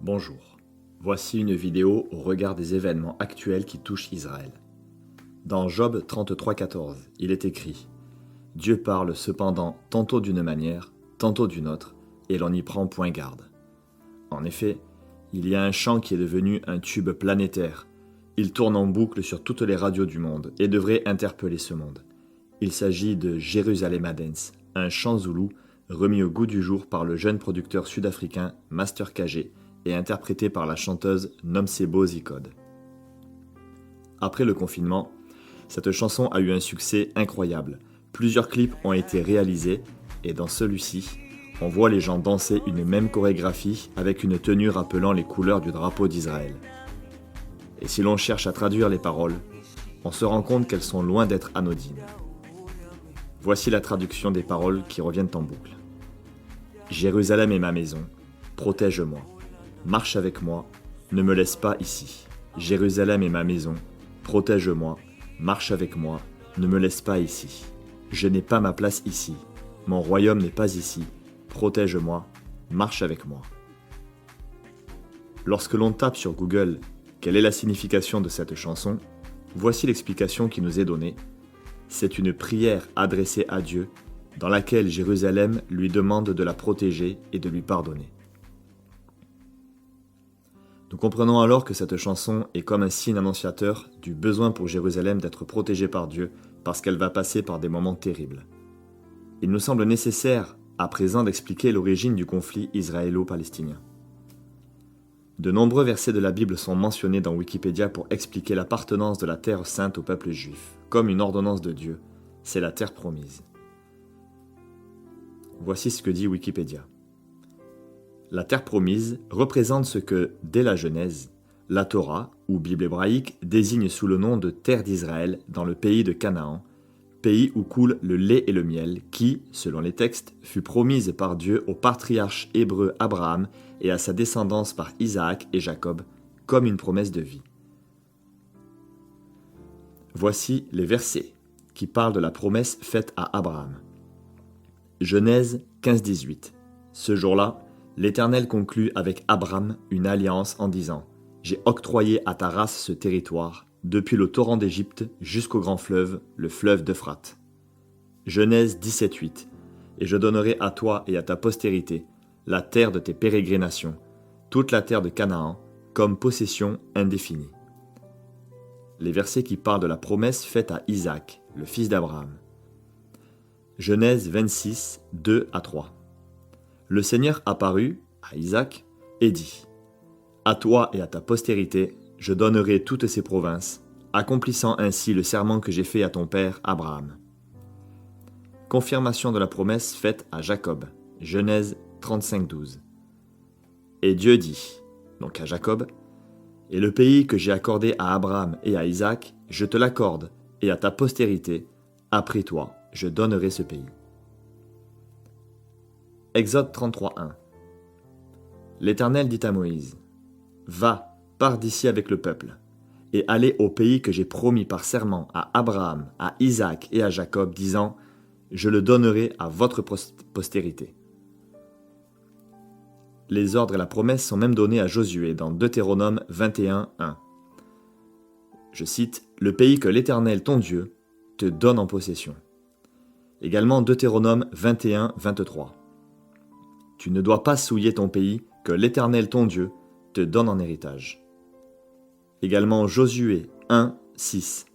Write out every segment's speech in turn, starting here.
Bonjour, voici une vidéo au regard des événements actuels qui touchent Israël. Dans Job 33,14, il est écrit « Dieu parle cependant tantôt d'une manière, tantôt d'une autre, et l'on n'y prend point garde. » En effet, il y a un chant qui est devenu un tube planétaire. Il tourne en boucle sur toutes les radios du monde et devrait interpeller ce monde. Il s'agit de Jérusalem Dance, un chant zoulou remis au goût du jour par le jeune producteur sud-africain Master KG et interprété par la chanteuse Nomcebo Zikode. Après le confinement, cette chanson a eu un succès incroyable. Plusieurs clips ont été réalisés et dans celui-ci, on voit les gens danser une même chorégraphie avec une tenue rappelant les couleurs du drapeau d'Israël. Et si l'on cherche à traduire les paroles, on se rend compte qu'elles sont loin d'être anodines. Voici la traduction des paroles qui reviennent en boucle. Jérusalem est ma maison, protège-moi. Marche avec moi, ne me laisse pas ici. Jérusalem est ma maison, protège-moi. Marche avec moi, ne me laisse pas ici. Je n'ai pas ma place ici. Mon royaume n'est pas ici. Protège-moi, marche avec moi. Lorsque l'on tape sur Google « Quelle est la signification de cette chanson ?», voici l'explication qui nous est donnée. C'est une prière adressée à Dieu, dans laquelle Jérusalem lui demande de la protéger et de lui pardonner. Nous comprenons alors que cette chanson est comme un signe annonciateur du besoin pour Jérusalem d'être protégée par Dieu parce qu'elle va passer par des moments terribles. Il nous semble nécessaire à présent d'expliquer l'origine du conflit israélo-palestinien. De nombreux versets de la Bible sont mentionnés dans Wikipédia pour expliquer l'appartenance de la terre sainte au peuple juif, comme une ordonnance de Dieu. C'est la terre promise. Voici ce que dit Wikipédia. La terre promise représente ce que, dès la Genèse, la Torah, ou Bible hébraïque, désigne sous le nom de terre d'Israël dans le pays de Canaan, pays où coule le lait et le miel, qui, selon les textes, fut promise par Dieu au patriarche hébreu Abraham et à sa descendance par Isaac et Jacob, comme une promesse de vie. Voici les versets qui parlent de la promesse faite à Abraham. Genèse 15-18. Ce jour-là, l'Éternel conclut avec Abraham une alliance en disant « J'ai octroyé à ta race ce territoire, depuis le torrent d'Égypte jusqu'au grand fleuve, le fleuve d'Euphrate. » Genèse 17-8. « Et je donnerai à toi et à ta postérité la terre de tes pérégrinations, toute la terre de Canaan, comme possession indéfinie. » Les versets qui parlent de la promesse faite à Isaac, le fils d'Abraham. Genèse 26, 2-3. Le Seigneur apparut à Isaac et dit « À toi et à ta postérité, je donnerai toutes ces provinces, accomplissant ainsi le serment que j'ai fait à ton père Abraham. » Confirmation de la promesse faite à Jacob. Genèse 35-12. Et Dieu dit, donc à Jacob, « Et le pays que j'ai accordé à Abraham et à Isaac, je te l'accorde, et à ta postérité, après toi, je donnerai ce pays. » Exode 33.1. L'Éternel dit à Moïse, « Va, pars d'ici avec le peuple, et allez au pays que j'ai promis par serment à Abraham, à Isaac et à Jacob, disant, je le donnerai à votre postérité. » Les ordres et la promesse sont même donnés à Josué dans Deutéronome 21.1. Je cite, « Le pays que l'Éternel, ton Dieu, te donne en possession. » Également Deutéronome 21.23. Tu ne dois pas souiller ton pays que l'Éternel ton Dieu te donne en héritage. Également Josué 1:6.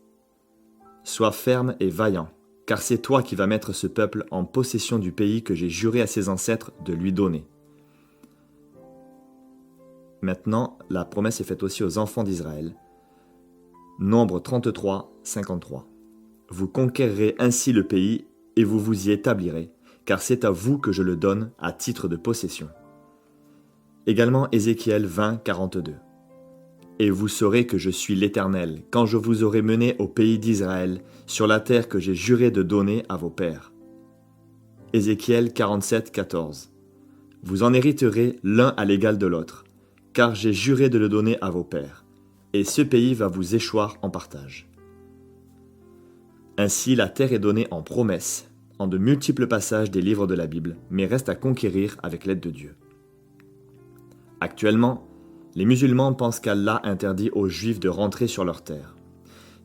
Sois ferme et vaillant, car c'est toi qui vas mettre ce peuple en possession du pays que j'ai juré à ses ancêtres de lui donner. Maintenant, la promesse est faite aussi aux enfants d'Israël. Nombre 33:53. Vous conquérerez ainsi le pays et vous vous y établirez, car c'est à vous que je le donne à titre de possession. Également Ézéchiel 20:42. Et vous saurez que je suis l'Éternel, quand je vous aurai mené au pays d'Israël, sur la terre que j'ai juré de donner à vos pères. Ézéchiel 47:14. Vous en hériterez l'un à l'égal de l'autre, car j'ai juré de le donner à vos pères, et ce pays va vous échoir en partage. Ainsi, la terre est donnée en promesse, en de multiples passages des livres de la Bible, mais reste à conquérir avec l'aide de Dieu. Actuellement, Les musulmans pensent qu'Allah interdit aux Juifs de rentrer sur leur terre.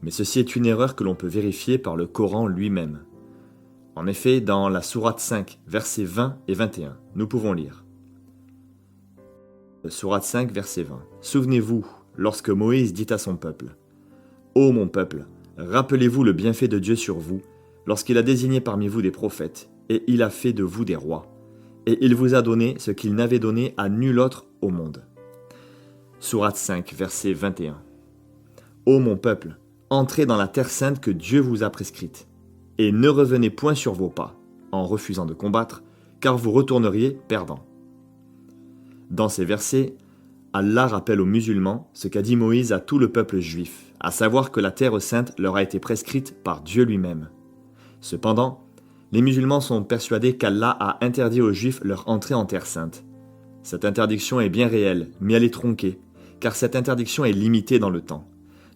Mais ceci est une erreur que l'on peut vérifier par le Coran lui-même. En effet, dans la sourate 5, versets 20 et 21, nous pouvons lire. Sourate 5, verset 20. Souvenez-vous, lorsque Moïse dit à son peuple, « Ô mon peuple, rappelez-vous le bienfait de Dieu sur vous, lorsqu'il a désigné parmi vous des prophètes, et il a fait de vous des rois. Et il vous a donné ce qu'il n'avait donné à nul autre au monde. » Sourate 5, verset 21. « Ô mon peuple, entrez dans la terre sainte que Dieu vous a prescrite, et ne revenez point sur vos pas, en refusant de combattre, car vous retourneriez perdants. » Dans ces versets, Allah rappelle aux musulmans ce qu'a dit Moïse à tout le peuple juif, à savoir que la terre sainte leur a été prescrite par Dieu lui-même. Cependant, les musulmans sont persuadés qu'Allah a interdit aux juifs leur entrée en terre sainte. Cette interdiction est bien réelle, mais elle est tronquée, car cette interdiction est limitée dans le temps.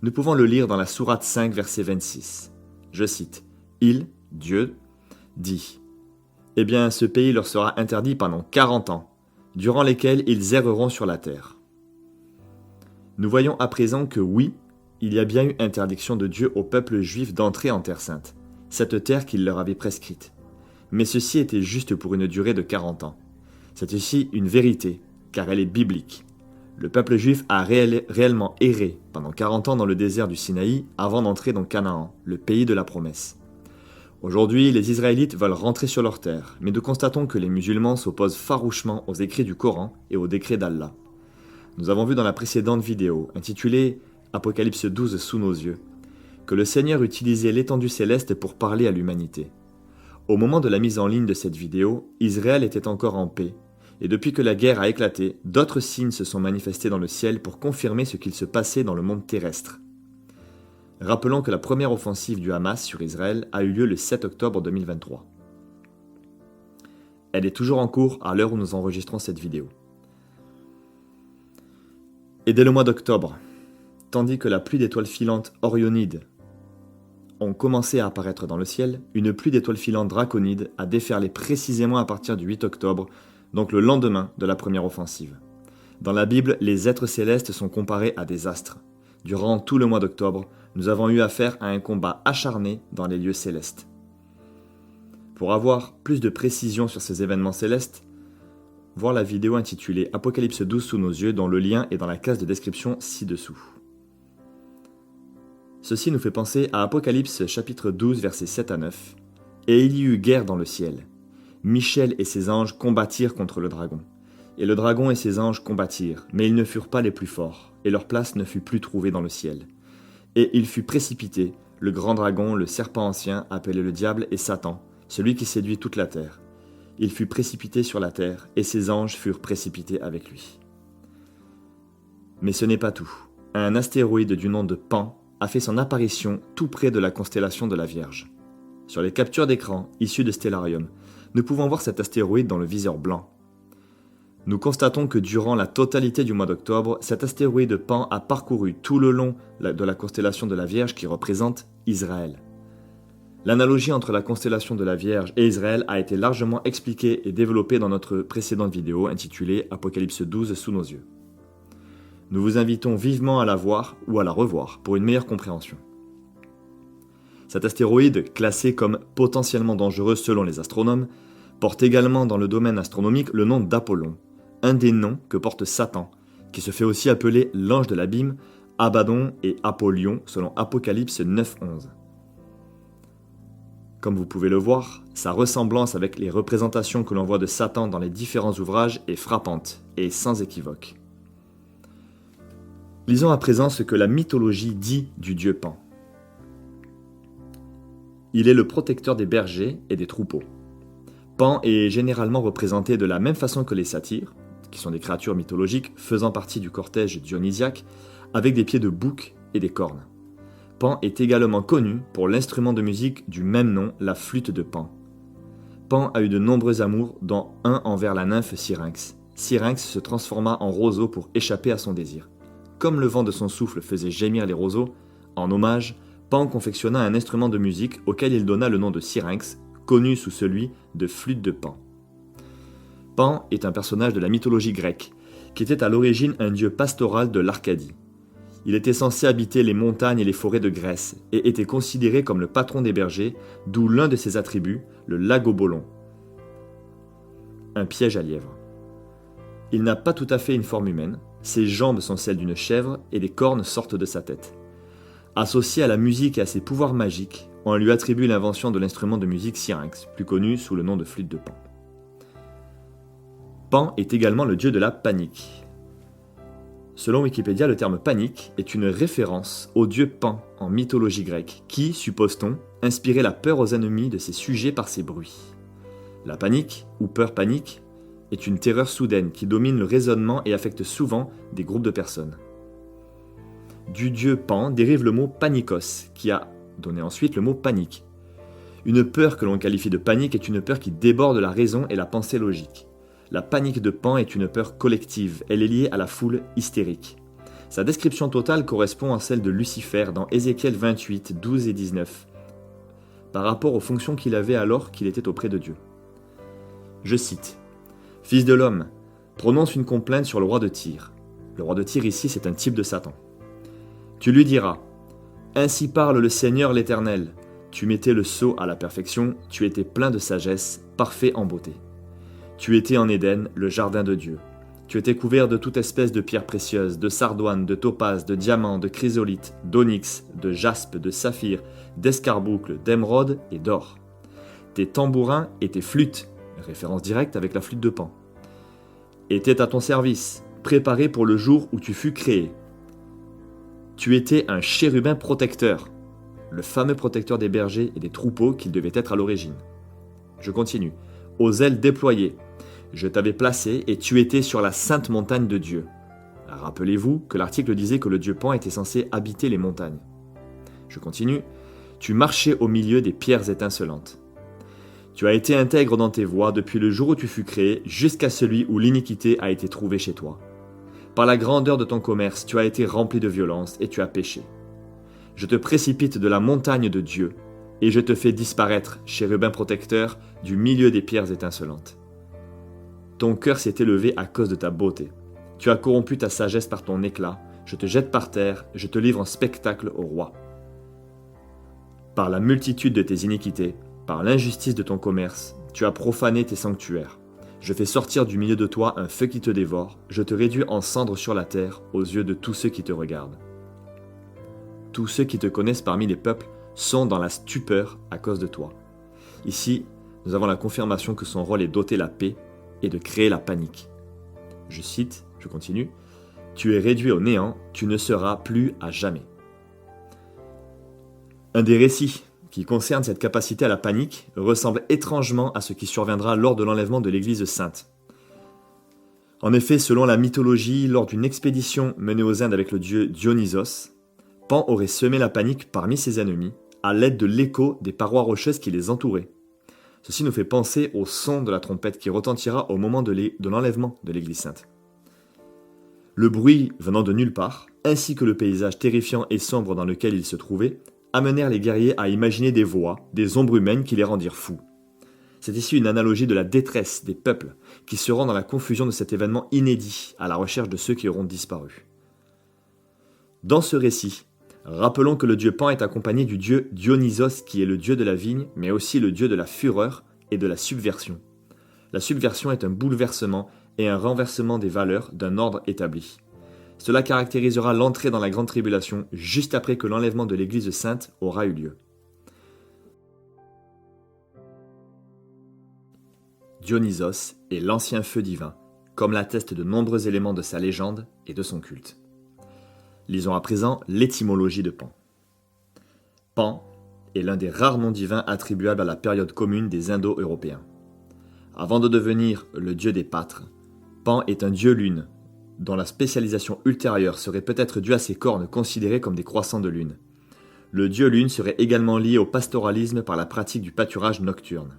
Nous pouvons le lire dans la sourate 5, verset 26. Je cite, « Il, Dieu, dit, « Eh bien, ce pays leur sera interdit pendant 40 ans, durant lesquels ils erreront sur la terre. » Nous voyons à présent que oui, il y a bien eu interdiction de Dieu au peuple juif d'entrer en terre sainte, cette terre qu'il leur avait prescrite. Mais ceci était juste pour une durée de 40 ans. C'est ici une vérité, car elle est biblique. Le peuple juif a réellement erré pendant 40 ans dans le désert du Sinaï avant d'entrer dans Canaan, le pays de la promesse. Aujourd'hui, les Israélites veulent rentrer sur leur terre, mais nous constatons que les musulmans s'opposent farouchement aux écrits du Coran et aux décrets d'Allah. Nous avons vu dans la précédente vidéo, intitulée « Apocalypse 12 sous nos yeux », que le Seigneur utilisait l'étendue céleste pour parler à l'humanité. Au moment de la mise en ligne de cette vidéo, Israël était encore en paix, et depuis que la guerre a éclaté, d'autres signes se sont manifestés dans le ciel pour confirmer ce qu'il se passait dans le monde terrestre. Rappelons que la première offensive du Hamas sur Israël a eu lieu le 7 octobre 2023. Elle est toujours en cours à l'heure où nous enregistrons cette vidéo. Et dès le mois d'octobre, tandis que la pluie d'étoiles filantes Orionides ont commencé à apparaître dans le ciel, une pluie d'étoiles filantes draconides a déferlé précisément à partir du 8 octobre, donc le lendemain de la première offensive. Dans la Bible, les êtres célestes sont comparés à des astres. Durant tout le mois d'octobre, nous avons eu affaire à un combat acharné dans les lieux célestes. Pour avoir plus de précision sur ces événements célestes, voir la vidéo intitulée « Apocalypse 12 sous nos yeux » dont le lien est dans la case de description ci-dessous. Ceci nous fait penser à Apocalypse chapitre 12 versets 7 à 9. « Et il y eut guerre dans le ciel. Michel et ses anges combattirent contre le dragon. Et le dragon et ses anges combattirent, mais ils ne furent pas les plus forts, et leur place ne fut plus trouvée dans le ciel. Et il fut précipité, le grand dragon, le serpent ancien, appelé le diable et Satan, celui qui séduit toute la terre. Il fut précipité sur la terre, et ses anges furent précipités avec lui. » Mais ce n'est pas tout. Un astéroïde du nom de Pan a fait son apparition tout près de la constellation de la Vierge. Sur les captures d'écran issues de Stellarium, nous pouvons voir cet astéroïde dans le viseur blanc. Nous constatons que durant la totalité du mois d'octobre, cet astéroïde Pan a parcouru tout le long de la constellation de la Vierge qui représente Israël. L'analogie entre la constellation de la Vierge et Israël a été largement expliquée et développée dans notre précédente vidéo intitulée « Apocalypse 12 sous nos yeux ». Nous vous invitons vivement à la voir ou à la revoir pour une meilleure compréhension. Cet astéroïde, classé comme potentiellement dangereux selon les astronomes, porte également dans le domaine astronomique le nom d'Apollon, un des noms que porte Satan, qui se fait aussi appeler l'ange de l'abîme, Abaddon et Apollyon selon Apocalypse 9:11. Comme vous pouvez le voir, sa ressemblance avec les représentations que l'on voit de Satan dans les différents ouvrages est frappante et sans équivoque. Lisons à présent ce que la mythologie dit du dieu Pan. Il est le protecteur des bergers et des troupeaux. Pan est généralement représenté de la même façon que les satyres, qui sont des créatures mythologiques faisant partie du cortège dionysiaque, avec des pieds de bouc et des cornes. Pan est également connu pour l'instrument de musique du même nom, la flûte de Pan. Pan a eu de nombreux amours, dont un envers la nymphe Syrinx. Syrinx se transforma en roseau pour échapper à son désir. Comme le vent de son souffle faisait gémir les roseaux, en hommage, Pan confectionna un instrument de musique auquel il donna le nom de Syrinx, connu sous celui de flûte de Pan. Pan est un personnage de la mythologie grecque. qui était à l'origine un dieu pastoral de l'Arcadie. Il était censé habiter les montagnes et les forêts de Grèce et était considéré comme le patron des bergers, d'où l'un de ses attributs, le lagobolon, un piège à lièvre. Il n'a pas tout à fait une forme humaine, ses jambes sont celles d'une chèvre et des cornes sortent de sa tête. Associé à la musique et à ses pouvoirs magiques, on lui attribue l'invention de l'instrument de musique syrinx, plus connu sous le nom de flûte de Pan. Pan est également le dieu de la panique. Selon Wikipédia, le terme panique est une référence au dieu Pan en mythologie grecque qui, suppose-t-on, inspirait la peur aux ennemis de ses sujets par ses bruits. La panique, ou peur panique, est une terreur soudaine qui domine le raisonnement et affecte souvent des groupes de personnes. Du dieu Pan dérive le mot panikos, qui a donné ensuite le mot panique. Une peur que l'on qualifie de panique est une peur qui déborde la raison et la pensée logique. La panique de Pan est une peur collective, elle est liée à la foule hystérique. Sa description totale correspond à celle de Lucifer dans Ézéchiel 28, 12 et 19, par rapport aux fonctions qu'il avait alors qu'il était auprès de Dieu. Je cite « Fils de l'homme, prononce une complainte sur le roi de Tyr. » Le roi de Tyr ici, c'est un type de Satan. « Tu lui diras « Ainsi parle le Seigneur l'Éternel. Tu mettais le sceau à la perfection, tu étais plein de sagesse, parfait en beauté. Tu étais en Éden, le jardin de Dieu. Tu étais couvert de toute espèce de pierres précieuses, de sardoine, de topaze, de diamants, de chrysolite, d'onyx, de jaspe, de saphir, d'escarboucle, d'émeraude et d'or. Tes tambourins et tes flûtes, référence directe avec la flûte de Pan, étaient à ton service, préparés pour le jour où tu fus créé. Tu étais un chérubin protecteur, le fameux protecteur des bergers et des troupeaux qu'il devait être à l'origine. Je continue. Aux ailes déployées, je t'avais placé et tu étais sur la sainte montagne de Dieu. Rappelez-vous que l'article disait que le dieu Pan était censé habiter les montagnes. Je continue. Tu marchais au milieu des pierres étincelantes. Tu as été intègre dans tes voies depuis le jour où tu fus créé jusqu'à celui où l'iniquité a été trouvée chez toi. Par la grandeur de ton commerce, tu as été rempli de violence et tu as péché. Je te précipite de la montagne de Dieu et je te fais disparaître, chérubin protecteur, du milieu des pierres étincelantes. Ton cœur s'est élevé à cause de ta beauté. Tu as corrompu ta sagesse par ton éclat. Je te jette par terre, je te livre en spectacle au roi. Par la multitude de tes iniquités, par l'injustice de ton commerce, tu as profané tes sanctuaires. Je fais sortir du milieu de toi un feu qui te dévore. Je te réduis en cendres sur la terre aux yeux de tous ceux qui te regardent. Tous ceux qui te connaissent parmi les peuples sont dans la stupeur à cause de toi. Ici, nous avons la confirmation que son rôle est d'ôter la paix et de créer la panique. Je cite, je continue, « Tu es réduit au néant, tu ne seras plus à jamais. » Un des récits qui concerne cette capacité à la panique ressemble étrangement à ce qui surviendra lors de l'enlèvement de l'Église sainte. En effet, selon la mythologie, lors d'une expédition menée aux Indes avec le dieu Dionysos, Pan aurait semé la panique parmi ses ennemis à l'aide de l'écho des parois rocheuses qui les entouraient. Ceci nous fait penser au son de la trompette qui retentira au moment de l'enlèvement de l'Église sainte. Le bruit venant de nulle part, ainsi que le paysage terrifiant et sombre dans lequel ils se trouvaient, amenèrent les guerriers à imaginer des voix, des ombres humaines qui les rendirent fous. C'est ici une analogie de la détresse des peuples qui seront dans la confusion de cet événement inédit à la recherche de ceux qui auront disparu. Dans ce récit, rappelons que le dieu Pan est accompagné du dieu Dionysos qui est le dieu de la vigne, mais aussi le dieu de la fureur et de la subversion. La subversion est un bouleversement et un renversement des valeurs d'un ordre établi. Cela caractérisera l'entrée dans la grande tribulation juste après que l'enlèvement de l'Église sainte aura eu lieu. Dionysos est l'ancien feu divin, comme l'attestent de nombreux éléments de sa légende et de son culte. Lisons à présent l'étymologie de Pan. Pan est l'un des rares noms divins attribuables à la période commune des Indo-Européens. Avant de devenir le dieu des pâtres, Pan est un dieu lune, dont la spécialisation ultérieure serait peut-être due à ses cornes considérées comme des croissants de lune. Le dieu lune serait également lié au pastoralisme par la pratique du pâturage nocturne.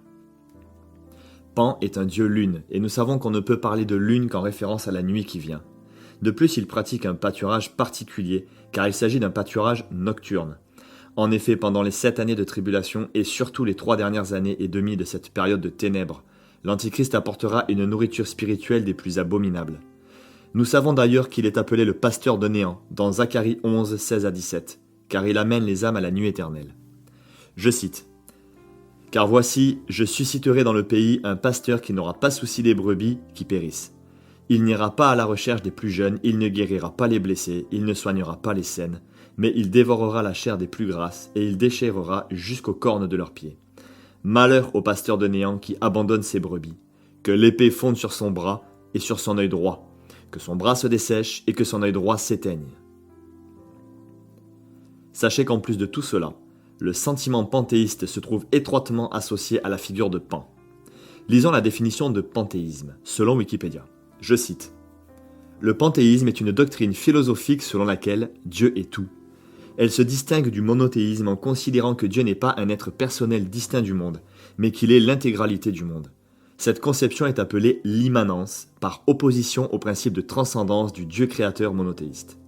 Pan est un dieu lune, et nous savons qu'on ne peut parler de lune qu'en référence à la nuit qui vient. De plus, il pratique un pâturage particulier, car il s'agit d'un pâturage nocturne. En effet, pendant les 7 années de tribulation, et surtout les 3 dernières années et demie de cette période de ténèbres, l'Antichrist apportera une nourriture spirituelle des plus abominables. Nous savons d'ailleurs qu'il est appelé le pasteur de néant, dans Zacharie 11, 16 à 17, car il amène les âmes à la nuit éternelle. Je cite. « Car voici, je susciterai dans le pays un pasteur qui n'aura pas souci des brebis qui périssent. Il n'ira pas à la recherche des plus jeunes, il ne guérira pas les blessés, il ne soignera pas les saines, mais il dévorera la chair des plus grasses, et il déchirera jusqu'aux cornes de leurs pieds. Malheur au pasteur de néant qui abandonne ses brebis, que l'épée fonde sur son bras et sur son œil droit, que son bras se dessèche et que son œil droit s'éteigne. » Sachez qu'en plus de tout cela, le sentiment panthéiste se trouve étroitement associé à la figure de Pan. Lisons la définition de panthéisme, selon Wikipédia. Je cite. « Le panthéisme est une doctrine philosophique selon laquelle Dieu est tout. Elle se distingue du monothéisme en considérant que Dieu n'est pas un être personnel distinct du monde, mais qu'il est l'intégralité du monde. Cette conception est appelée l'immanence, par opposition au principe de transcendance du Dieu créateur monothéiste.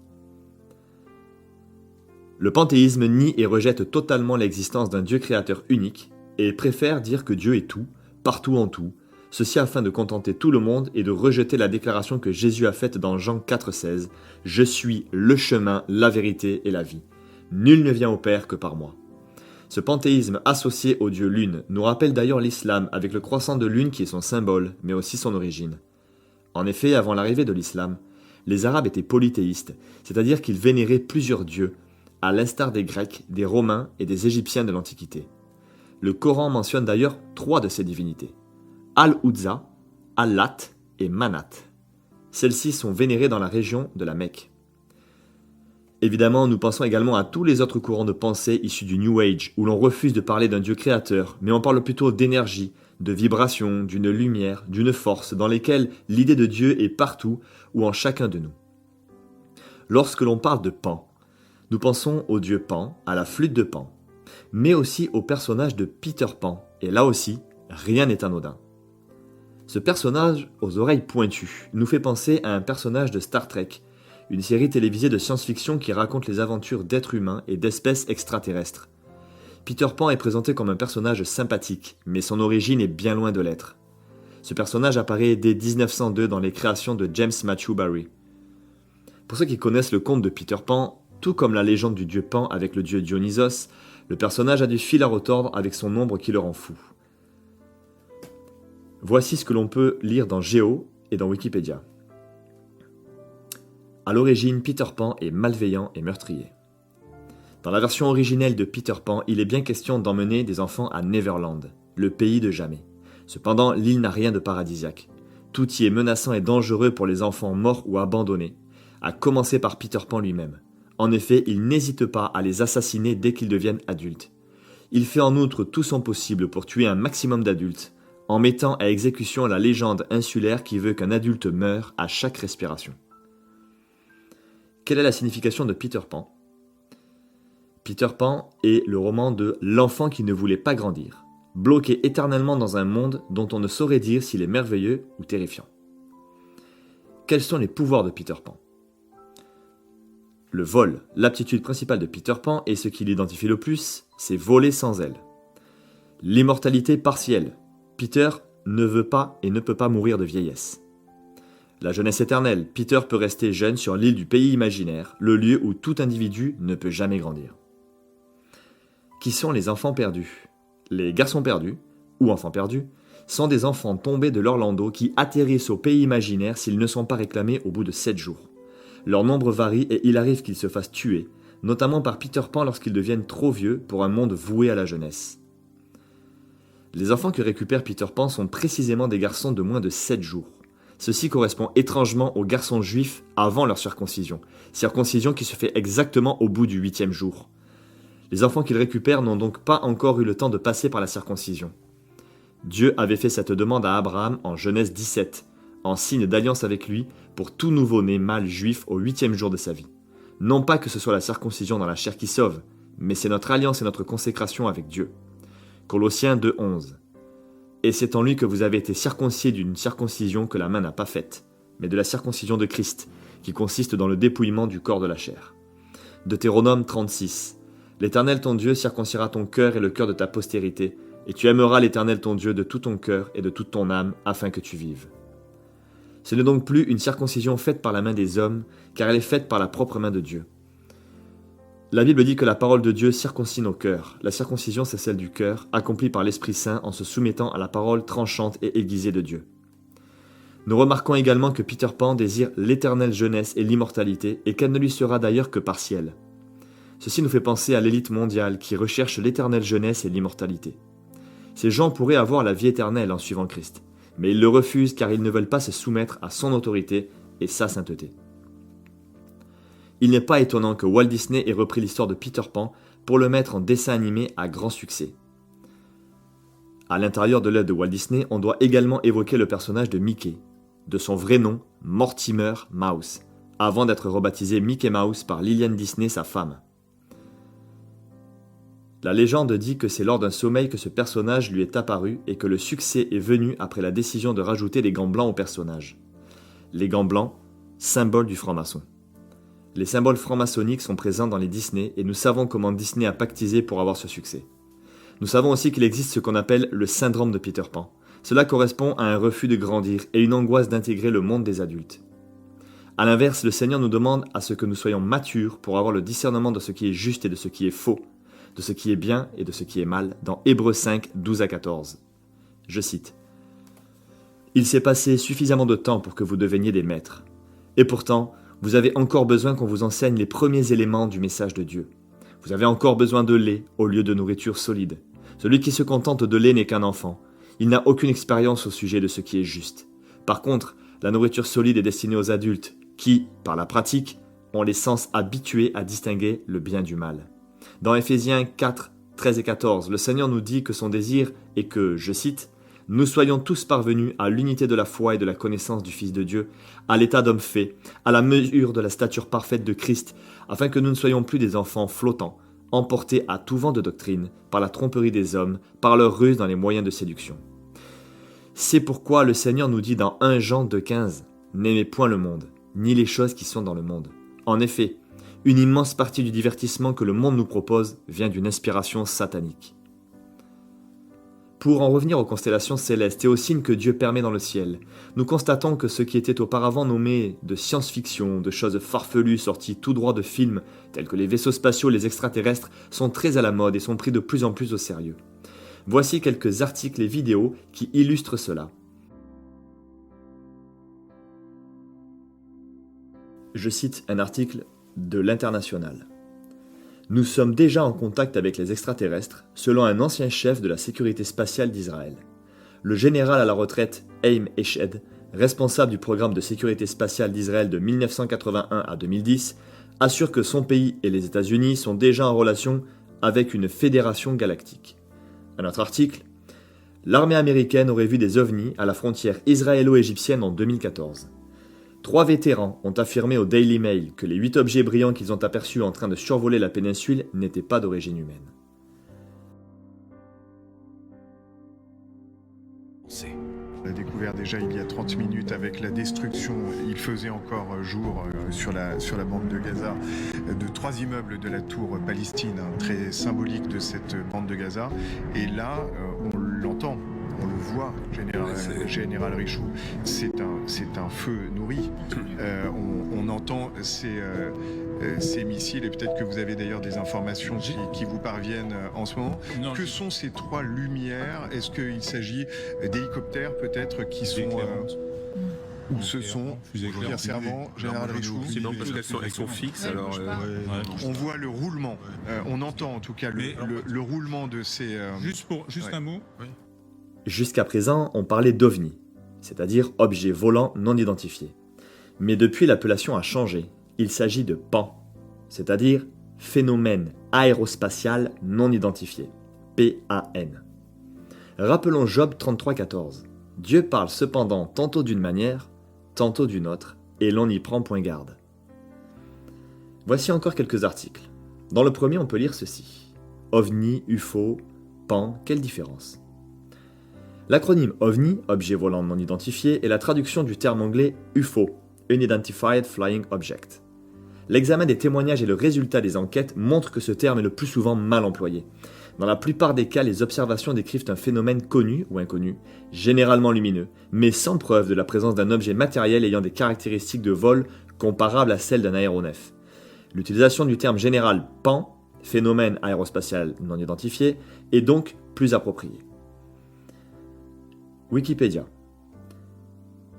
Le panthéisme nie et rejette totalement l'existence d'un Dieu créateur unique et préfère dire que Dieu est tout, partout en tout, ceci afin de contenter tout le monde et de rejeter la déclaration que Jésus a faite dans Jean 4,16 « Je suis le chemin, la vérité et la vie. Nul ne vient au Père que par moi. » Ce panthéisme associé au Dieu Lune nous rappelle d'ailleurs l'islam avec le croissant de lune qui est son symbole, mais aussi son origine. En effet, avant l'arrivée de l'islam, les Arabes étaient polythéistes, c'est-à-dire qu'ils vénéraient plusieurs dieux, à l'instar des Grecs, des Romains et des Égyptiens de l'Antiquité. Le Coran mentionne d'ailleurs 3 de ces divinités, Al-Uzza, Al-Lat et Manat. Celles-ci sont vénérées dans la région de la Mecque. Évidemment, nous pensons également à tous les autres courants de pensée issus du New Age, où l'on refuse de parler d'un Dieu créateur, mais on parle plutôt d'énergie, de vibration, d'une lumière, d'une force, dans lesquelles l'idée de Dieu est partout ou en chacun de nous. Lorsque l'on parle de Pan, nous pensons au dieu Pan, à la flûte de Pan, mais aussi au personnage de Peter Pan, et là aussi, rien n'est anodin. Ce personnage aux oreilles pointues nous fait penser à un personnage de Star Trek, une série télévisée de science-fiction qui raconte les aventures d'êtres humains et d'espèces extraterrestres. Peter Pan est présenté comme un personnage sympathique, mais son origine est bien loin de l'être. Ce personnage apparaît dès 1902 dans les créations de James Matthew Barrie. Pour ceux qui connaissent le conte de Peter Pan, tout comme la légende du dieu Pan avec le dieu Dionysos, le personnage a du fil à retordre avec son ombre qui le rend fou. Voici ce que l'on peut lire dans Géo et dans Wikipédia. À l'origine, Peter Pan est malveillant et meurtrier. Dans la version originelle de Peter Pan, il est bien question d'emmener des enfants à Neverland, le pays de jamais. Cependant, l'île n'a rien de paradisiaque. Tout y est menaçant et dangereux pour les enfants morts ou abandonnés, à commencer par Peter Pan lui-même. En effet, il n'hésite pas à les assassiner dès qu'ils deviennent adultes. Il fait en outre tout son possible pour tuer un maximum d'adultes, en mettant à exécution la légende insulaire qui veut qu'un adulte meure à chaque respiration. Quelle est la signification de Peter Pan ? Peter Pan est le roman de l'enfant qui ne voulait pas grandir, bloqué éternellement dans un monde dont on ne saurait dire s'il est merveilleux ou terrifiant. Quels sont les pouvoirs de Peter Pan ? Le vol, l'aptitude principale de Peter Pan et ce qui l'identifie le plus, c'est voler sans aile. L'immortalité partielle. Peter ne veut pas et ne peut pas mourir de vieillesse. La jeunesse éternelle. Peter peut rester jeune sur l'île du pays imaginaire, le lieu où tout individu ne peut jamais grandir. Qui sont les enfants perdus ? Les garçons perdus, ou enfants perdus, sont des enfants tombés de l'Orlando qui atterrissent au pays imaginaire s'ils ne sont pas réclamés au bout de 7 jours. Leur nombre varie et il arrive qu'ils se fassent tuer, notamment par Peter Pan lorsqu'ils deviennent trop vieux pour un monde voué à la jeunesse. Les enfants que récupère Peter Pan sont précisément des garçons de moins de 7 jours. Ceci correspond étrangement aux garçons juifs avant leur circoncision qui se fait exactement au bout du 8e jour. Les enfants qu'il récupère n'ont donc pas encore eu le temps de passer par la circoncision. Dieu avait fait cette demande à Abraham en Genèse 17, en signe d'alliance avec lui pour tout nouveau-né mâle juif au 8e jour de sa vie. Non pas que ce soit la circoncision dans la chair qui sauve, mais c'est notre alliance et notre consécration avec Dieu. Colossiens 2,11. Et c'est en lui que vous avez été circoncis d'une circoncision que la main n'a pas faite, mais de la circoncision de Christ, qui consiste dans le dépouillement du corps de la chair. Deutéronome 36. L'Éternel ton Dieu circoncira ton cœur et le cœur de ta postérité, et tu aimeras l'Éternel ton Dieu de tout ton cœur et de toute ton âme, afin que tu vives. Ce n'est donc plus une circoncision faite par la main des hommes, car elle est faite par la propre main de Dieu. La Bible dit que la parole de Dieu circoncit nos cœurs. La circoncision, c'est celle du cœur, accomplie par l'Esprit Saint en se soumettant à la parole tranchante et aiguisée de Dieu. Nous remarquons également que Peter Pan désire l'éternelle jeunesse et l'immortalité, et qu'elle ne lui sera d'ailleurs que partielle. Ceci nous fait penser à l'élite mondiale qui recherche l'éternelle jeunesse et l'immortalité. Ces gens pourraient avoir la vie éternelle en suivant Christ, mais ils le refusent car ils ne veulent pas se soumettre à son autorité et sa sainteté. Il n'est pas étonnant que Walt Disney ait repris l'histoire de Peter Pan pour le mettre en dessin animé à grand succès. À l'intérieur de l'œuvre de Walt Disney, on doit également évoquer le personnage de Mickey, de son vrai nom, Mortimer Mouse, avant d'être rebaptisé Mickey Mouse par Lillian Disney, sa femme. La légende dit que c'est lors d'un sommeil que ce personnage lui est apparu et que le succès est venu après la décision de rajouter des gants blancs au personnage. Les gants blancs, symbole du franc-maçon. Les symboles franc-maçonniques sont présents dans les Disney et nous savons comment Disney a pactisé pour avoir ce succès. Nous savons aussi qu'il existe ce qu'on appelle le syndrome de Peter Pan. Cela correspond à un refus de grandir et une angoisse d'intégrer le monde des adultes. A l'inverse, le Seigneur nous demande à ce que nous soyons matures pour avoir le discernement de ce qui est juste et de ce qui est faux, de ce qui est bien et de ce qui est mal, dans Hébreux 5, 12 à 14. Je cite. « Il s'est passé suffisamment de temps pour que vous deveniez des maîtres. Et pourtant, vous avez encore besoin qu'on vous enseigne les premiers éléments du message de Dieu. Vous avez encore besoin de lait au lieu de nourriture solide. Celui qui se contente de lait n'est qu'un enfant. Il n'a aucune expérience au sujet de ce qui est juste. Par contre, la nourriture solide est destinée aux adultes qui, par la pratique, ont les sens habitués à distinguer le bien du mal. Dans Éphésiens 4, 13 et 14, le Seigneur nous dit que son désir est que, je cite, « Nous soyons tous parvenus à l'unité de la foi et de la connaissance du Fils de Dieu, à l'état d'homme fait, à la mesure de la stature parfaite de Christ, afin que nous ne soyons plus des enfants flottants, emportés à tout vent de doctrine, par la tromperie des hommes, par leur ruse dans les moyens de séduction. » C'est pourquoi le Seigneur nous dit dans 1 Jean 2,15 « N'aimez point le monde, ni les choses qui sont dans le monde. » En effet, une immense partie du divertissement que le monde nous propose vient d'une inspiration satanique. Pour en revenir aux constellations célestes et aux signes que Dieu permet dans le ciel, nous constatons que ce qui était auparavant nommé de science-fiction, de choses farfelues sorties tout droit de films tels que les vaisseaux spatiaux, les extraterrestres, sont très à la mode et sont pris de plus en plus au sérieux. Voici quelques articles et vidéos qui illustrent cela. Je cite un article de l'International. Nous sommes déjà en contact avec les extraterrestres, selon un ancien chef de la sécurité spatiale d'Israël. Le général à la retraite Haim Eshed, responsable du programme de sécurité spatiale d'Israël de 1981 à 2010, assure que son pays et les États-Unis sont déjà en relation avec une fédération galactique. Un autre article. L'armée américaine aurait vu des ovnis à la frontière israélo-égyptienne en 2014. 3 vétérans ont affirmé au Daily Mail que les 8 objets brillants qu'ils ont aperçus en train de survoler la péninsule n'étaient pas d'origine humaine. On l'a découvert déjà il y a 30 minutes avec la destruction, il faisait encore jour sur la bande de Gaza, de 3 immeubles de la tour Palestine, très symbolique de cette bande de Gaza. Et là, on l'entend. On le voit, Général Richoux, c'est un feu nourri. On entend ces missiles, et peut-être que vous avez d'ailleurs des informations qui vous parviennent en ce moment. Non. Que sont ces 3 lumières? Est-ce qu'il s'agit d'hélicoptères peut-être qui sont... Où ce sont, Pierre Servant, Général Richoux. C'est non, parce qu'elles sont fixes. Alors, on voit le roulement. On entend en tout cas le roulement de ces... Juste un mot. Oui. Jusqu'à présent, on parlait d'OVNI, c'est-à-dire objets volants non identifiés. Mais depuis, l'appellation a changé. Il s'agit de PAN, c'est-à-dire phénomène aérospatial non identifié, PAN. Rappelons Job 33,14. Dieu parle cependant tantôt d'une manière, tantôt d'une autre, et l'on n'y prend point garde. Voici encore quelques articles. Dans le premier, on peut lire ceci. OVNI, UFO, PAN, quelle différence ? L'acronyme OVNI, objet volant non identifié, est la traduction du terme anglais UFO, Unidentified Flying Object. L'examen des témoignages et le résultat des enquêtes montrent que ce terme est le plus souvent mal employé. Dans la plupart des cas, les observations décrivent un phénomène connu ou inconnu, généralement lumineux, mais sans preuve de la présence d'un objet matériel ayant des caractéristiques de vol comparables à celles d'un aéronef. L'utilisation du terme général PAN, phénomène aérospatial non identifié, est donc plus appropriée. Wikipédia.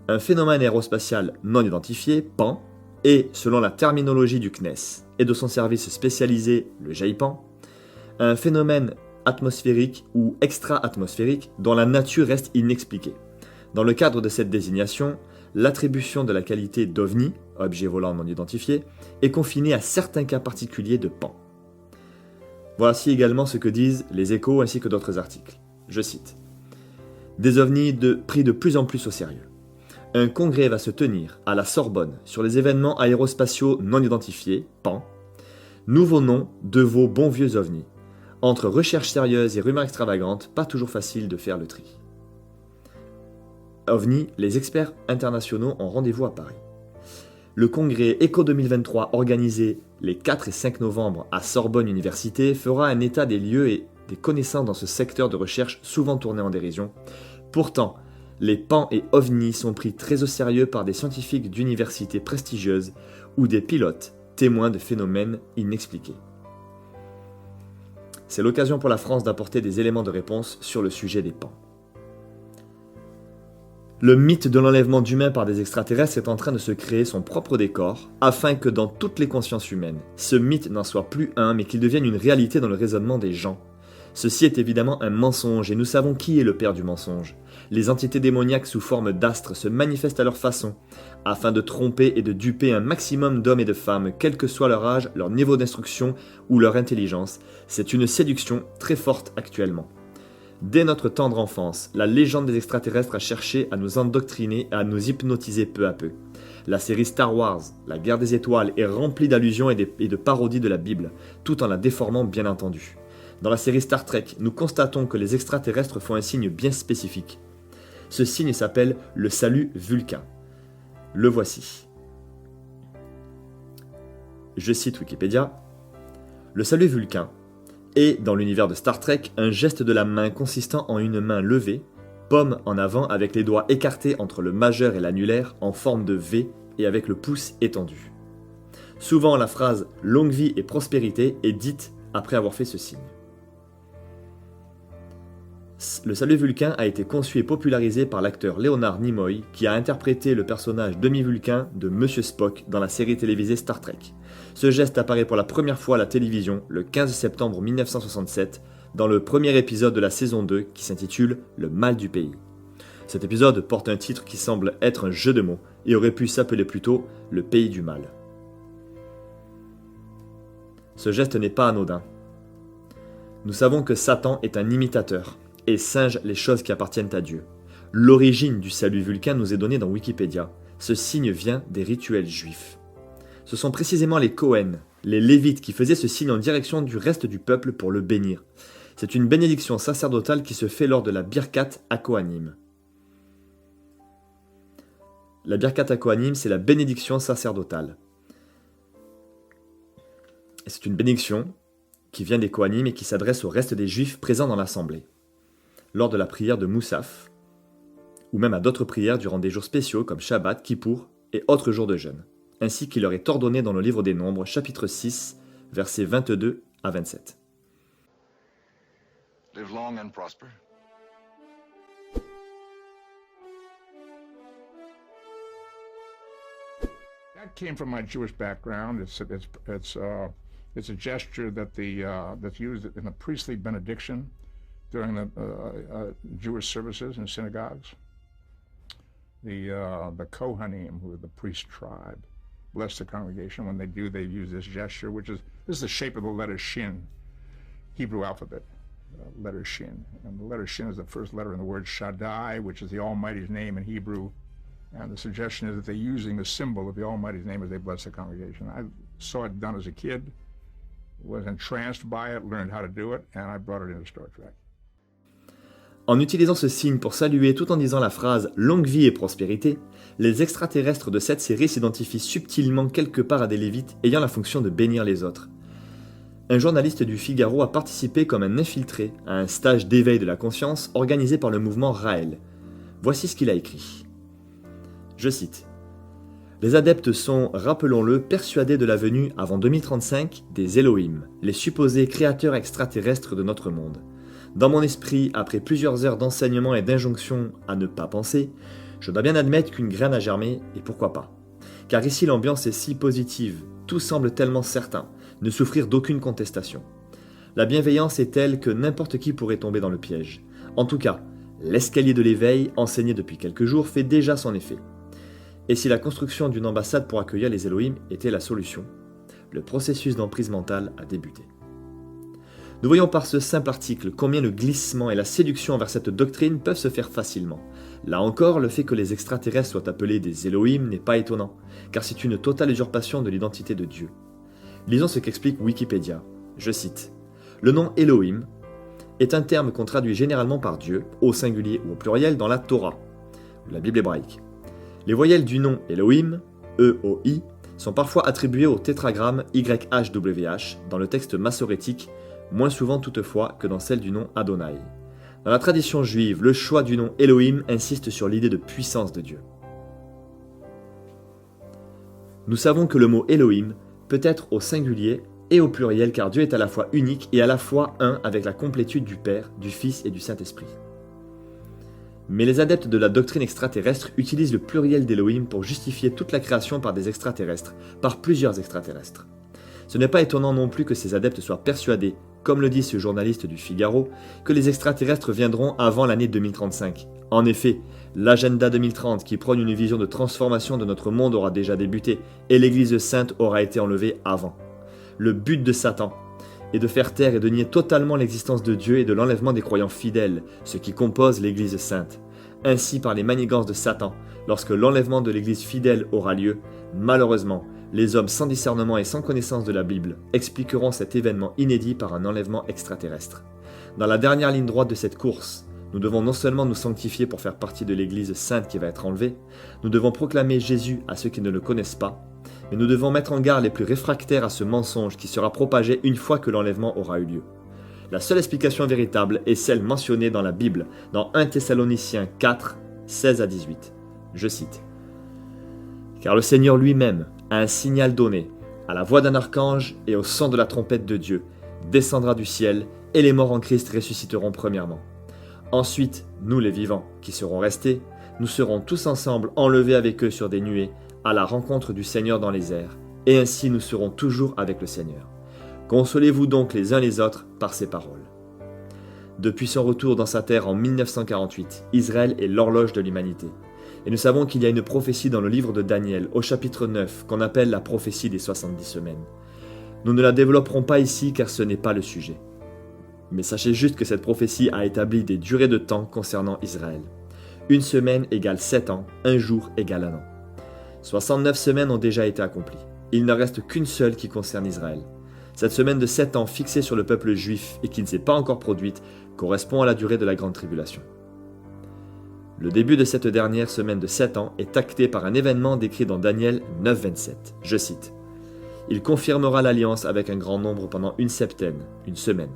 Un phénomène aérospatial non identifié, PAN, est, selon la terminologie du CNES et de son service spécialisé, le JAIPAN, un phénomène atmosphérique ou extra-atmosphérique dont la nature reste inexpliquée. Dans le cadre de cette désignation, l'attribution de la qualité d'OVNI, objet volant non identifié, est confinée à certains cas particuliers de PAN. Voici également ce que disent les Échos ainsi que d'autres articles. Je cite. Des ovnis pris de plus en plus au sérieux. Un congrès va se tenir à la Sorbonne sur les événements aérospatiaux non identifiés, PAN. Nouveau nom de vos bons vieux ovnis. Entre recherches sérieuses et rumeurs extravagantes, pas toujours facile de faire le tri. OVNI, les experts internationaux ont rendez-vous à Paris. Le congrès ECHO 2023 organisé les 4 et 5 novembre à Sorbonne Université fera un état des lieux et des connaissances dans ce secteur de recherche souvent tourné en dérision. Pourtant, les PAN et OVNI sont pris très au sérieux par des scientifiques d'universités prestigieuses ou des pilotes témoins de phénomènes inexpliqués. C'est l'occasion pour la France d'apporter des éléments de réponse sur le sujet des PAN. Le mythe de l'enlèvement d'humains par des extraterrestres est en train de se créer son propre décor, afin que dans toutes les consciences humaines, ce mythe n'en soit plus un, mais qu'il devienne une réalité dans le raisonnement des gens. Ceci est évidemment un mensonge, et nous savons qui est le père du mensonge. Les entités démoniaques sous forme d'astres se manifestent à leur façon, afin de tromper et de duper un maximum d'hommes et de femmes, quel que soit leur âge, leur niveau d'instruction ou leur intelligence. C'est une séduction très forte actuellement. Dès notre tendre enfance, la légende des extraterrestres a cherché à nous endoctriner et à nous hypnotiser peu à peu. La série Star Wars, la guerre des étoiles, est remplie d'allusions et de parodies de la Bible, tout en la déformant bien entendu. Dans la série Star Trek, nous constatons que les extraterrestres font un signe bien spécifique. Ce signe s'appelle le salut Vulcain. Le voici. Je cite Wikipédia. Le salut Vulcain est, dans l'univers de Star Trek, un geste de la main consistant en une main levée, paume en avant avec les doigts écartés entre le majeur et l'annulaire en forme de V et avec le pouce étendu. Souvent, la phrase « longue vie et prospérité » est dite après avoir fait ce signe. Le salut Vulcain a été conçu et popularisé par l'acteur Leonard Nimoy, qui a interprété le personnage demi-vulcain de Monsieur Spock dans la série télévisée Star Trek. Ce geste apparaît pour la première fois à la télévision le 15 septembre 1967, dans le premier épisode de la saison 2 qui s'intitule « Le mal du pays ». Cet épisode porte un titre qui semble être un jeu de mots et aurait pu s'appeler plutôt « Le pays du mal ». Ce geste n'est pas anodin. Nous savons que Satan est un imitateur et singe les choses qui appartiennent à Dieu. L'origine du salut Vulcain nous est donnée dans Wikipédia. Ce signe vient des rituels juifs. Ce sont précisément les Cohen, les Lévites, qui faisaient ce signe en direction du reste du peuple pour le bénir. C'est une bénédiction sacerdotale qui se fait lors de la Birkat HaKohanim. La Birkat HaKohanim, c'est la bénédiction sacerdotale. Et c'est une bénédiction qui vient des Kohanim et qui s'adresse au reste des Juifs présents dans l'assemblée, lors de la prière de Moussaf, ou même à d'autres prières durant des jours spéciaux comme Shabbat, Kippour et autres jours de jeûne, ainsi qu'il leur est ordonné dans le livre des Nombres, chapitre 6, versets 22 à 27. Live long and prosper. That came from my Jewish background. It's a gesture that's used in a priestly benediction during the Jewish services in synagogues. The Kohanim, who are the priest tribe, bless the congregation. When they do, they use this gesture, this is the shape of the letter Shin, Hebrew alphabet, letter Shin. And the letter Shin is the first letter in the word Shaddai, which is the Almighty's name in Hebrew. And the suggestion is that they're using the symbol of the Almighty's name as they bless the congregation. I saw it done as a kid, was entranced by it, learned how to do it, and I brought it into Star Trek. En utilisant ce signe pour saluer tout en disant la phrase « longue vie et prospérité », les extraterrestres de cette série s'identifient subtilement quelque part à des Lévites ayant la fonction de bénir les autres. un journaliste du Figaro a participé comme un infiltré à un stage d'éveil de la conscience organisé par le mouvement Raël. Voici ce qu'il a écrit. Je cite. « Les adeptes sont, rappelons-le, persuadés de la venue, avant 2035, des Elohim, les supposés créateurs extraterrestres de notre monde. Dans mon esprit, après plusieurs heures d'enseignement et d'injonctions à ne pas penser, je dois bien admettre qu'une graine a germé, et pourquoi pas. Car ici l'ambiance est si positive, tout semble tellement certain, ne souffrir d'aucune contestation. La bienveillance est telle que n'importe qui pourrait tomber dans le piège. En tout cas, l'escalier de l'éveil, enseigné depuis quelques jours, fait déjà son effet. Et si la construction d'une ambassade pour accueillir les Elohim était la solution, le processus d'emprise mentale a débuté. Nous voyons par ce simple article combien le glissement et la séduction vers cette doctrine peuvent se faire facilement. Là encore, le fait que les extraterrestres soient appelés des Elohim n'est pas étonnant, car c'est une totale usurpation de l'identité de Dieu. Lisons ce qu'explique Wikipédia. Je cite. « Le nom Elohim est un terme qu'on traduit généralement par Dieu, au singulier ou au pluriel, dans la Torah, la Bible hébraïque. Les voyelles du nom Elohim, E-O-I, sont parfois attribuées au tétragramme YHWH dans le texte massorétique, moins souvent toutefois que dans celle du nom Adonai. Dans la tradition juive, le choix du nom Elohim insiste sur l'idée de puissance de Dieu. Nous savons que le mot Elohim peut être au singulier et au pluriel car Dieu est à la fois unique et à la fois un avec la complétude du Père, du Fils et du Saint-Esprit. Mais les adeptes de la doctrine extraterrestre utilisent le pluriel d'Elohim pour justifier toute la création par des extraterrestres, par plusieurs extraterrestres. Ce n'est pas étonnant non plus que ces adeptes soient persuadés, comme le dit ce journaliste du Figaro, que les extraterrestres viendront avant l'année 2035. En effet, l'agenda 2030 qui prône une vision de transformation de notre monde aura déjà débuté et l'Église sainte aura été enlevée avant. Le but de Satan est de faire taire et de nier totalement l'existence de Dieu et de l'enlèvement des croyants fidèles, ce qui compose l'Église sainte. Ainsi, par les manigances de Satan, lorsque l'enlèvement de l'Église fidèle aura lieu, malheureusement, les hommes sans discernement et sans connaissance de la Bible expliqueront cet événement inédit par un enlèvement extraterrestre. Dans la dernière ligne droite de cette course, nous devons non seulement nous sanctifier pour faire partie de l'Église sainte qui va être enlevée, nous devons proclamer Jésus à ceux qui ne le connaissent pas, mais nous devons mettre en garde les plus réfractaires à ce mensonge qui sera propagé une fois que l'enlèvement aura eu lieu. La seule explication véritable est celle mentionnée dans la Bible, dans 1 Thessaloniciens 4, 16 à 18. Je cite. « Car le Seigneur lui-même a un signal donné, à la voix d'un archange et au son de la trompette de Dieu, descendra du ciel, et les morts en Christ ressusciteront premièrement. Ensuite, nous les vivants, qui serons restés, nous serons tous ensemble enlevés avec eux sur des nuées, à la rencontre du Seigneur dans les airs, et ainsi nous serons toujours avec le Seigneur. Consolez-vous donc les uns les autres par ces paroles. » Depuis son retour dans sa terre en 1948, Israël est l'horloge de l'humanité. Et nous savons qu'il y a une prophétie dans le livre de Daniel, au chapitre 9, qu'on appelle la prophétie des 70 semaines. Nous ne la développerons pas ici car ce n'est pas le sujet. Mais sachez juste que cette prophétie a établi des durées de temps concernant Israël. 1 semaine égale 7 ans, 1 jour égale 1 an. 69 semaines ont déjà été accomplies. Il ne reste qu'une seule qui concerne Israël. Cette semaine de 7 ans fixée sur le peuple juif et qui ne s'est pas encore produite correspond à la durée de la grande tribulation. Le début de cette dernière semaine de 7 ans est acté par un événement décrit dans Daniel 9, 27. Je cite. « Il confirmera l'alliance avec un grand nombre pendant une septaine, une semaine,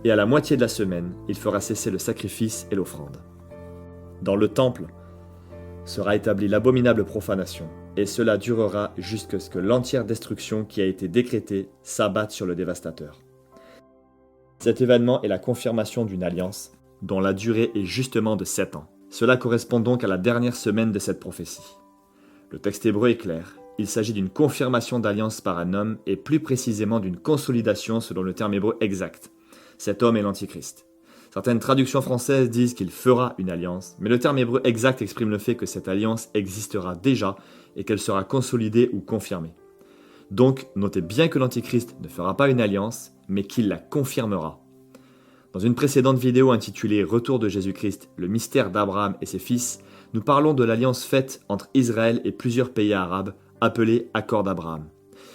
et à la moitié de la semaine, il fera cesser le sacrifice et l'offrande. Dans le temple sera établie l'abominable profanation, et cela durera jusqu'à ce que l'entière destruction qui a été décrétée s'abatte sur le dévastateur. Cet événement est la confirmation d'une alliance, dont la durée est justement de 7 ans. Cela correspond donc à la dernière semaine de cette prophétie. Le texte hébreu est clair, il s'agit d'une confirmation d'alliance par un homme et plus précisément d'une consolidation selon le terme hébreu exact. Cet homme est l'Antichrist. Certaines traductions françaises disent qu'il fera une alliance, mais le terme hébreu exact exprime le fait que cette alliance existera déjà et qu'elle sera consolidée ou confirmée. Donc, notez bien que l'Antichrist ne fera pas une alliance, mais qu'il la confirmera. Dans une précédente vidéo intitulée « Retour de Jésus-Christ, le mystère d'Abraham et ses fils », nous parlons de l'alliance faite entre Israël et plusieurs pays arabes, appelée Accord d'Abraham.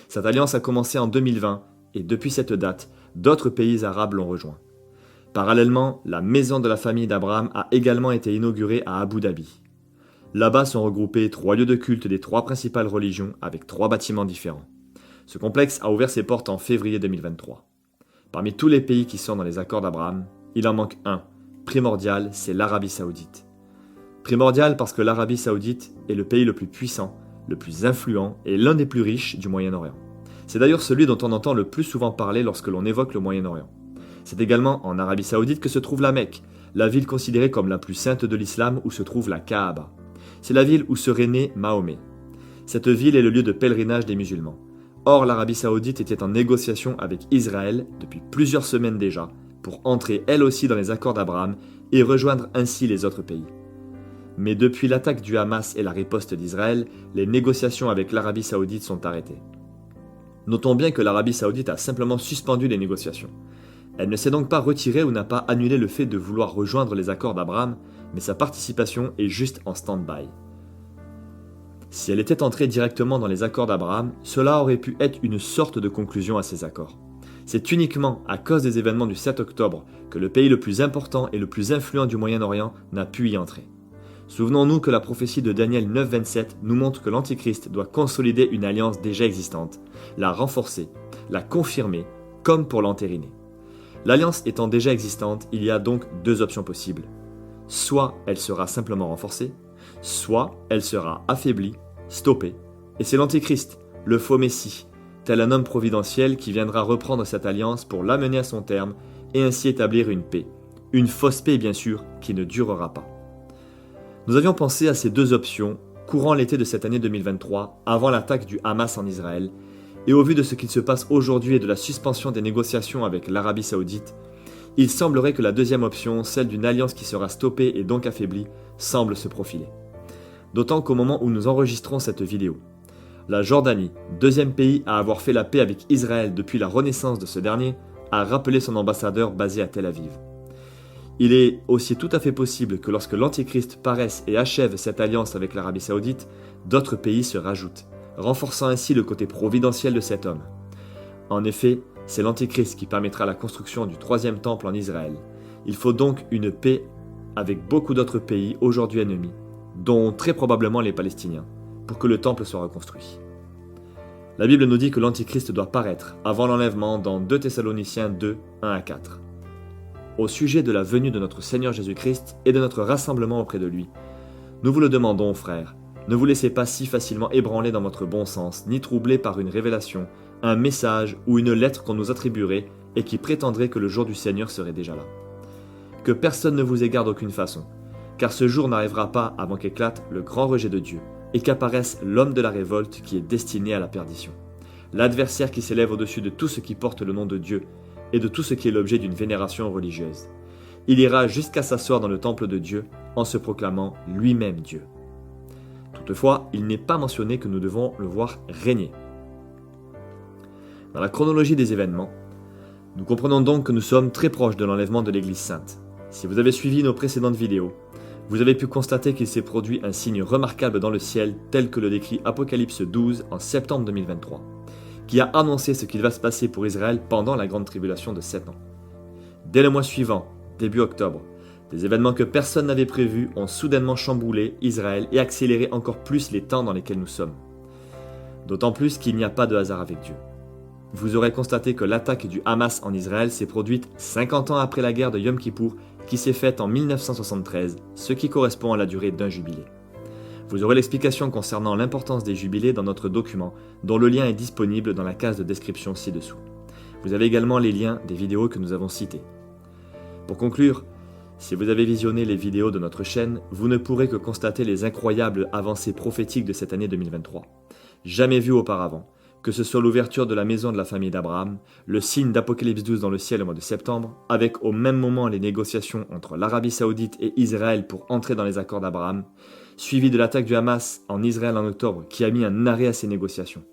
Cette alliance a commencé en 2020 et depuis cette date, d'autres pays arabes l'ont rejoint. Parallèlement, la maison de la famille d'Abraham a également été inaugurée à Abu Dhabi. Là-bas sont regroupés 3 lieux de culte des 3 principales religions avec 3 bâtiments différents. Ce complexe a ouvert ses portes en février 2023. Parmi tous les pays qui sont dans les accords d'Abraham, il en manque un, primordial, c'est l'Arabie Saoudite. Primordial parce que l'Arabie Saoudite est le pays le plus puissant, le plus influent et l'un des plus riches du Moyen-Orient. C'est d'ailleurs celui dont on entend le plus souvent parler lorsque l'on évoque le Moyen-Orient. C'est également en Arabie Saoudite que se trouve la Mecque, la ville considérée comme la plus sainte de l'islam où se trouve la Kaaba. C'est la ville où serait né Mahomet. Cette ville est le lieu de pèlerinage des musulmans. Or, l'Arabie Saoudite était en négociation avec Israël depuis plusieurs semaines déjà pour entrer elle aussi dans les accords d'Abraham et rejoindre ainsi les autres pays. Mais depuis l'attaque du Hamas et la riposte d'Israël, les négociations avec l'Arabie Saoudite sont arrêtées. Notons bien que l'Arabie Saoudite a simplement suspendu les négociations. Elle ne s'est donc pas retirée ou n'a pas annulé le fait de vouloir rejoindre les accords d'Abraham, mais sa participation est juste en stand-by. Si elle était entrée directement dans les accords d'Abraham, cela aurait pu être une sorte de conclusion à ces accords. C'est uniquement à cause des événements du 7 octobre que le pays le plus important et le plus influent du Moyen-Orient n'a pu y entrer. Souvenons-nous que la prophétie de Daniel 9,27 nous montre que l'Antichrist doit consolider une alliance déjà existante, la renforcer, la confirmer, comme pour l'entériner. L'alliance étant déjà existante, il y a donc deux options possibles. Soit elle sera simplement renforcée, soit elle sera affaiblie, stoppée, et c'est l'Antichrist, le faux Messie, tel un homme providentiel qui viendra reprendre cette alliance pour l'amener à son terme et ainsi établir une paix. Une fausse paix bien sûr, qui ne durera pas. Nous avions pensé à ces deux options courant l'été de cette année 2023, avant l'attaque du Hamas en Israël, et au vu de ce qu'il se passe aujourd'hui et de la suspension des négociations avec l'Arabie Saoudite, il semblerait que la deuxième option, celle d'une alliance qui sera stoppée et donc affaiblie, semble se profiler. D'autant qu'au moment où nous enregistrons cette vidéo, la Jordanie, deuxième pays à avoir fait la paix avec Israël depuis la renaissance de ce dernier, a rappelé son ambassadeur basé à Tel Aviv. Il est aussi tout à fait possible que lorsque l'Antichrist paraisse et achève cette alliance avec l'Arabie Saoudite, d'autres pays se rajoutent, renforçant ainsi le côté providentiel de cet homme. En effet, c'est l'Antichrist qui permettra la construction du troisième temple en Israël. Il faut donc une paix avec beaucoup d'autres pays aujourd'hui ennemis, dont très probablement les Palestiniens, pour que le temple soit reconstruit. La Bible nous dit que l'Antichrist doit paraître avant l'enlèvement dans 2 Thessaloniciens 2, 1 à 4. Au sujet de la venue de notre Seigneur Jésus-Christ et de notre rassemblement auprès de lui, nous vous le demandons, frères, ne vous laissez pas si facilement ébranler dans votre bon sens, ni troubler par une révélation, un message ou une lettre qu'on nous attribuerait et qui prétendrait que le jour du Seigneur serait déjà là. Que personne ne vous égare d'aucune façon, car ce jour n'arrivera pas avant qu'éclate le grand rejet de Dieu et qu'apparaisse l'homme de la révolte qui est destiné à la perdition, l'adversaire qui s'élève au-dessus de tout ce qui porte le nom de Dieu et de tout ce qui est l'objet d'une vénération religieuse. Il ira jusqu'à s'asseoir dans le temple de Dieu en se proclamant lui-même Dieu. Toutefois, il n'est pas mentionné que nous devons le voir régner. Dans la chronologie des événements, nous comprenons donc que nous sommes très proches de l'enlèvement de l'Église sainte. Si vous avez suivi nos précédentes vidéos, vous avez pu constater qu'il s'est produit un signe remarquable dans le ciel tel que le décrit Apocalypse 12 en septembre 2023, qui a annoncé ce qu'il va se passer pour Israël pendant la grande tribulation de 7 ans. Dès le mois suivant, début octobre, des événements que personne n'avait prévus ont soudainement chamboulé Israël et accéléré encore plus les temps dans lesquels nous sommes. D'autant plus qu'il n'y a pas de hasard avec Dieu. Vous aurez constaté que l'attaque du Hamas en Israël s'est produite 50 ans après la guerre de Yom Kippour qui s'est faite en 1973, ce qui correspond à la durée d'un jubilé. Vous aurez l'explication concernant l'importance des jubilés dans notre document, dont le lien est disponible dans la case de description ci-dessous. Vous avez également les liens des vidéos que nous avons citées. Pour conclure, si vous avez visionné les vidéos de notre chaîne, vous ne pourrez que constater les incroyables avancées prophétiques de cette année 2023. Jamais vues auparavant, que ce soit l'ouverture de la maison de la famille d'Abraham, le signe d'Apocalypse 12 dans le ciel au mois de septembre, avec au même moment les négociations entre l'Arabie Saoudite et Israël pour entrer dans les accords d'Abraham, suivi de l'attaque du Hamas en Israël en octobre qui a mis un arrêt à ces négociations.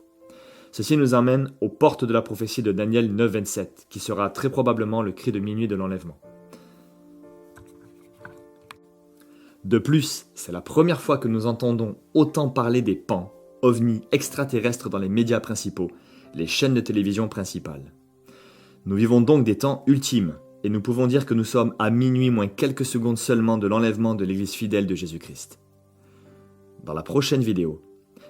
Ceci nous emmène aux portes de la prophétie de Daniel 9,27, qui sera très probablement le cri de minuit de l'enlèvement. De plus, c'est la première fois que nous entendons autant parler des PAN, ovnis extraterrestres dans les médias principaux, les chaînes de télévision principales. Nous vivons donc des temps ultimes, et nous pouvons dire que nous sommes à minuit moins quelques secondes seulement de l'enlèvement de l'Église fidèle de Jésus-Christ. Dans la prochaine vidéo,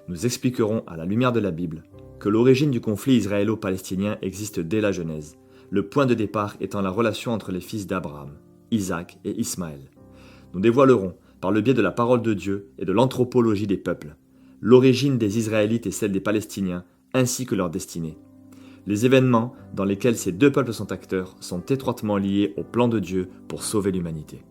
nous expliquerons à la lumière de la Bible que l'origine du conflit israélo-palestinien existe dès la Genèse, le point de départ étant la relation entre les fils d'Abraham, Isaac et Ismaël. Nous dévoilerons, par le biais de la parole de Dieu et de l'anthropologie des peuples, l'origine des Israélites et celle des Palestiniens, ainsi que leur destinée. Les événements dans lesquels ces deux peuples sont acteurs sont étroitement liés au plan de Dieu pour sauver l'humanité.